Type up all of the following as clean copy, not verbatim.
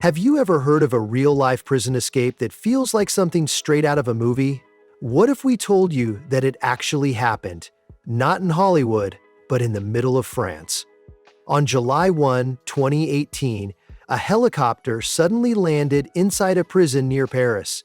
Have you ever heard of a real-life prison escape that feels like something straight out of a movie? What if we told you that it actually happened? Not in Hollywood, but in the middle of France. On July 1, 2018, a helicopter suddenly landed inside a prison near Paris.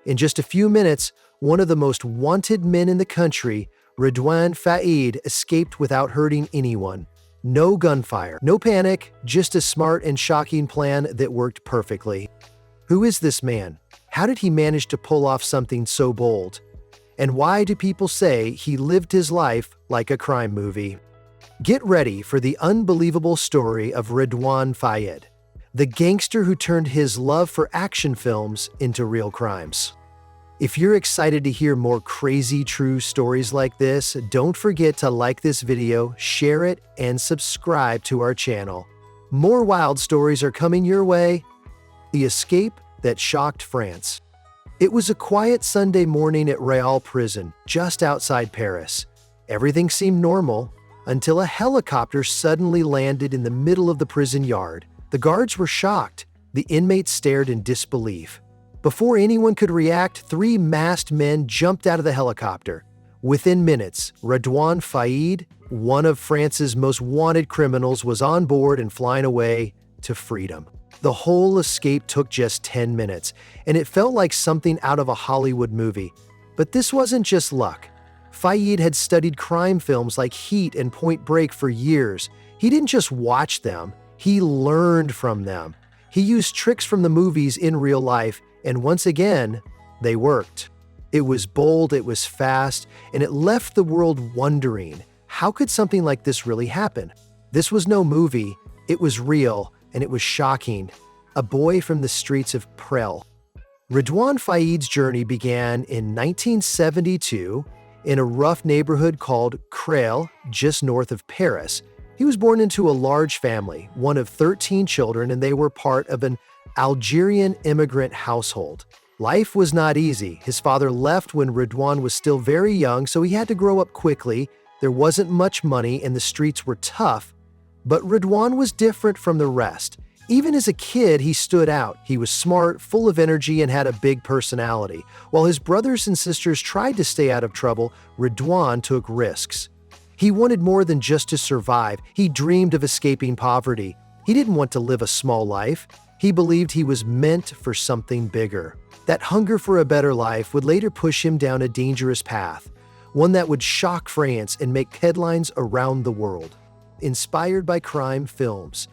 In just a few minutes, one of the most wanted men in the country, Redouane Faïd, escaped without hurting anyone. No gunfire, no panic, just a smart and shocking plan that worked perfectly. Who is this man? How did he manage to pull off something so bold? And why do people say he lived his life like a crime movie? Get ready for the unbelievable story of Redouane Faïd, the gangster who turned his love for action films into real crimes. If you're excited to hear more crazy true stories like this, don't forget to like this video, share it, and subscribe to our channel. More wild stories are coming your way. The escape that shocked France. It was a quiet Sunday morning at Réal prison, just outside Paris. Everything seemed normal until a helicopter suddenly landed in the middle of the prison yard. The guards were shocked. The inmates stared in disbelief. Before anyone could react, three masked men jumped out of the helicopter. Within minutes, Redouane Faïd, one of France's most wanted criminals, was on board and flying away to freedom. The whole escape took just 10 minutes, and it felt like something out of a Hollywood movie. But this wasn't just luck. Faïd had studied crime films like Heat and Point Break for years. He didn't just watch them, he learned from them. He used tricks from the movies in real life, and once again, they worked. It was bold, it was fast, and it left the world wondering, how could something like this really happen? This was no movie, it was real, and it was shocking. A boy from the streets of Prel. Redouane Faïd's journey began in 1972 in a rough neighborhood called Creil, just north of Paris. He was born into a large family, one of 13 children, and they were part of an Algerian immigrant household. Life was not easy. His father left when Redouane was still very young, so he had to grow up quickly. There wasn't much money and the streets were tough, but Redouane was different from the rest. Even as a kid, he stood out. He was smart, full of energy, and had a big personality. While his brothers and sisters tried to stay out of trouble, Redouane took risks. He wanted more than just to survive. He dreamed of escaping poverty. He didn't want to live a small life. He believed he was meant for something bigger. That hunger for a better life would later push him down a dangerous path, one that would shock France and make headlines around the world. Inspired by crime films.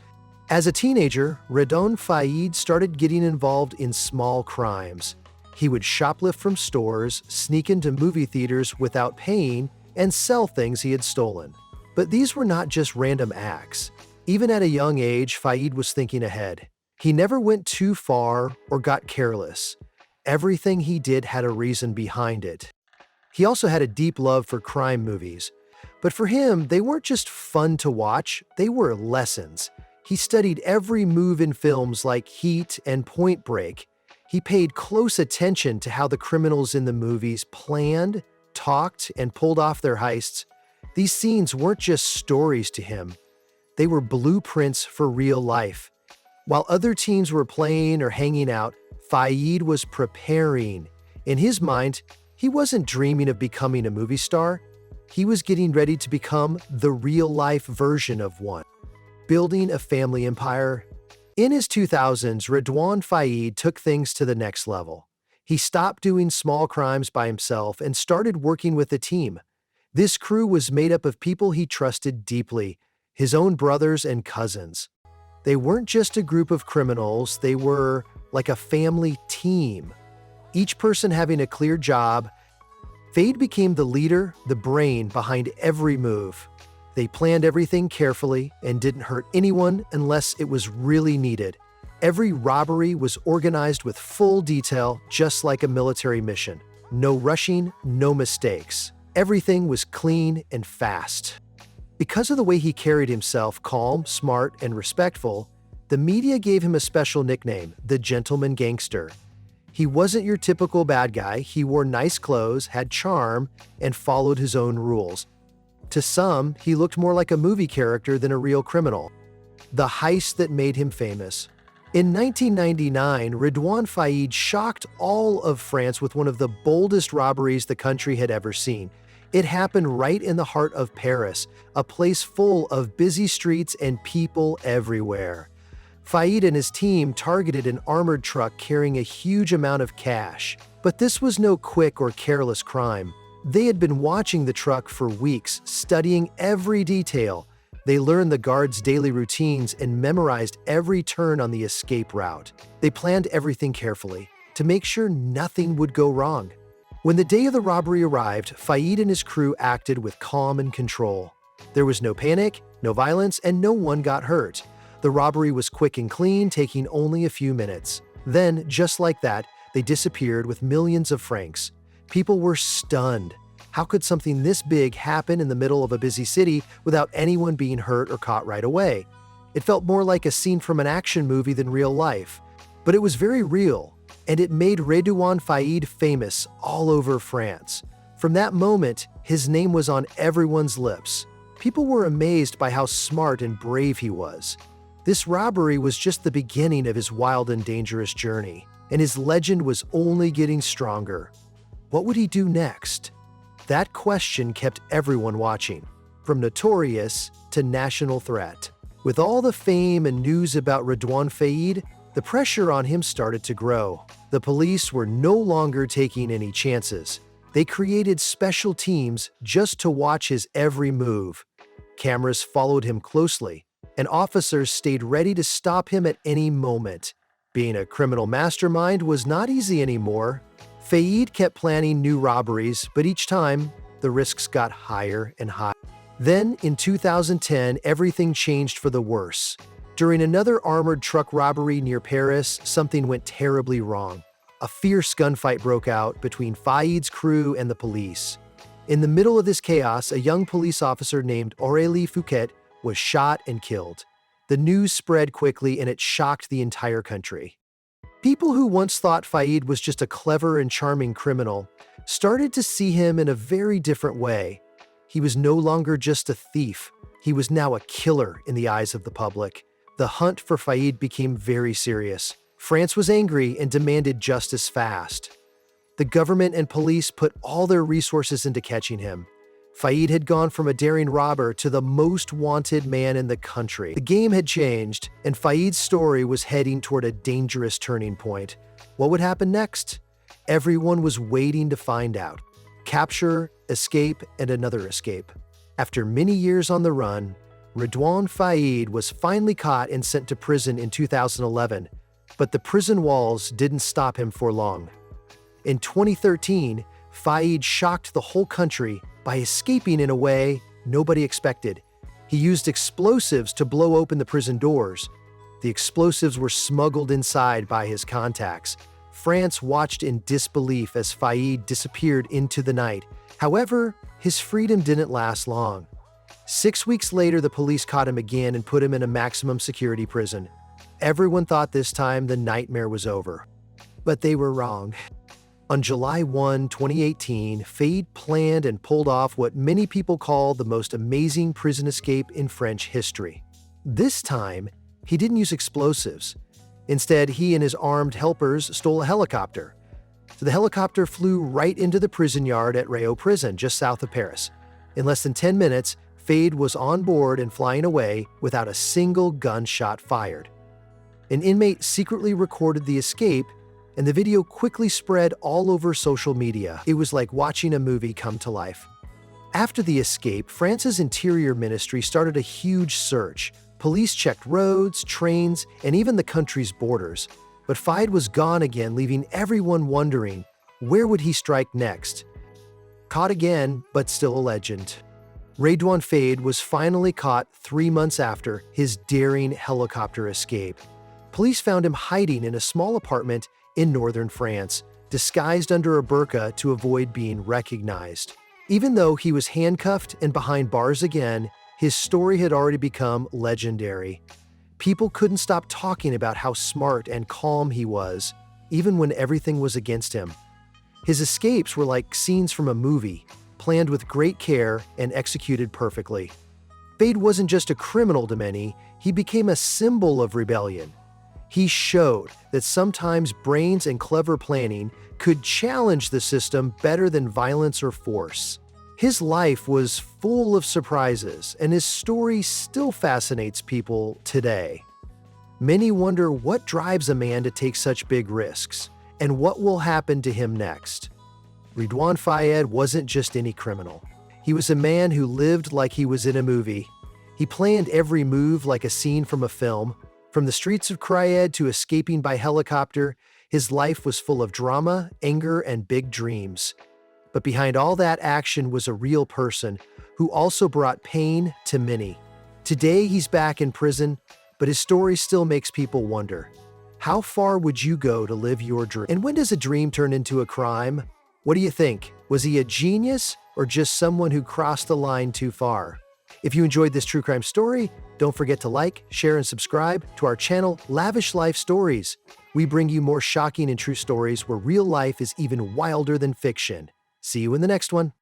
As a teenager, Redouane Faïd started getting involved in small crimes. He would shoplift from stores, sneak into movie theaters without paying, and sell things he had stolen. But these were not just random acts. Even at a young age, Faïd was thinking ahead. He never went too far or got careless. Everything he did had a reason behind it. He also had a deep love for crime movies. But for him, they weren't just fun to watch, they were lessons. He studied every move in films like Heat and Point Break. He paid close attention to how the criminals in the movies planned, talked, and pulled off their heists. These scenes weren't just stories to him. They were blueprints for real life. While other teams were playing or hanging out, Faïd was preparing. In his mind, he wasn't dreaming of becoming a movie star. He was getting ready to become the real-life version of one. Building a family empire. In his 2000s, Redouane Faïd took things to the next level. He stopped doing small crimes by himself and started working with a team. This crew was made up of people he trusted deeply, his own brothers and cousins. They weren't just a group of criminals, they were like a family team. Each person having a clear job. Faïd became the leader, the brain behind every move. They planned everything carefully and didn't hurt anyone unless it was really needed. Every robbery was organized with full detail, just like a military mission. No rushing, no mistakes. Everything was clean and fast. Because of the way he carried himself, calm, smart, and respectful, the media gave him a special nickname, the gentleman gangster. He wasn't your typical bad guy. He wore nice clothes, had charm, and followed his own rules. To some, he looked more like a movie character than a real criminal. The heist that made him famous. In 1999, Ridwan Faïd shocked all of France with one of the boldest robberies the country had ever seen. It happened right in the heart of Paris, a place full of busy streets and people everywhere. Faïd and his team targeted an armored truck carrying a huge amount of cash. But this was no quick or careless crime. They had been watching the truck for weeks, studying every detail. They learned the guards' daily routines and memorized every turn on the escape route. They planned everything carefully to make sure nothing would go wrong. When the day of the robbery arrived, Faïd and his crew acted with calm and control. There was no panic, no violence, and no one got hurt. The robbery was quick and clean, taking only a few minutes. Then, just like that, they disappeared with millions of francs. People were stunned. How could something this big happen in the middle of a busy city without anyone being hurt or caught right away? It felt more like a scene from an action movie than real life. But it was very real, and it made Ridwan Faïd famous all over France. From that moment, his name was on everyone's lips. People were amazed by how smart and brave he was. This robbery was just the beginning of his wild and dangerous journey, and his legend was only getting stronger. What would he do next? That question kept everyone watching, from notorious to national threat. With all the fame and news about Ridwan Faïd, the pressure on him started to grow. The police were no longer taking any chances. They created special teams just to watch his every move. Cameras followed him closely, and officers stayed ready to stop him at any moment. Being a criminal mastermind was not easy anymore. Faïd kept planning new robberies, but each time, the risks got higher and higher. Then, in 2010, everything changed for the worse. During another armored truck robbery near Paris, something went terribly wrong. A fierce gunfight broke out between Faïd's crew and the police. In the middle of this chaos, a young police officer named Aurélie Fouquet was shot and killed. The news spread quickly and it shocked the entire country. People who once thought Faïd was just a clever and charming criminal started to see him in a very different way. He was no longer just a thief. He was now a killer in the eyes of the public. The hunt for Faïd became very serious. France was angry and demanded justice fast. The government and police put all their resources into catching him. Faïd had gone from a daring robber to the most wanted man in the country. The game had changed, and Faïd's story was heading toward a dangerous turning point. What would happen next? Everyone was waiting to find out. Capture, escape, and another escape. After many years on the run, Ridwan Faïd was finally caught and sent to prison in 2011, but the prison walls didn't stop him for long. In 2013, Faïd shocked the whole country by escaping in a way nobody expected. He used explosives to blow open the prison doors. The explosives were smuggled inside by his contacts. France watched in disbelief as Faïd disappeared into the night. However, his freedom didn't last long. 6 weeks later, the police caught him again and put him in a maximum security prison. Everyone thought this time the nightmare was over. But they were wrong. On July 1, 2018, Faïd planned and pulled off what many people call the most amazing prison escape in French history. This time, he didn't use explosives. Instead, he and his armed helpers stole a helicopter. So the helicopter flew right into the prison yard at Réau Prison, just south of Paris. In less than 10 minutes, Faïd was on board and flying away without a single gunshot fired. An inmate secretly recorded the escape, and the video quickly spread all over social media. It was like watching a movie come to life. After the escape, France's Interior Ministry started a huge search. Police checked roads, trains, and even the country's borders. But Faïd was gone again, leaving everyone wondering, where would he strike next? Caught again, but still a legend. Ridwan Faïd was finally caught 3 months after his daring helicopter escape. Police found him hiding in a small apartment in northern France, disguised under a burqa to avoid being recognized. Even though he was handcuffed and behind bars again, his story had already become legendary. People couldn't stop talking about how smart and calm he was, even when everything was against him. His escapes were like scenes from a movie, planned with great care and executed perfectly. Faïd wasn't just a criminal to many, he became a symbol of rebellion. He showed that sometimes brains and clever planning could challenge the system better than violence or force. His life was full of surprises, and his story still fascinates people today. Many wonder what drives a man to take such big risks, and what will happen to him next. Ridwan Fayed wasn't just any criminal. He was a man who lived like he was in a movie. He planned every move like a scene from a film. From the streets of Cryed to escaping by helicopter, his life was full of drama, anger, and big dreams. But behind all that action was a real person who also brought pain to many. Today he's back in prison, but his story still makes people wonder. How far would you go to live your dream? And when does a dream turn into a crime? What do you think? Was he a genius or just someone who crossed the line too far? If you enjoyed this true crime story, don't forget to like, share, and subscribe to our channel, Lavish Life Stories. We bring you more shocking and true stories where real life is even wilder than fiction. See you in the next one.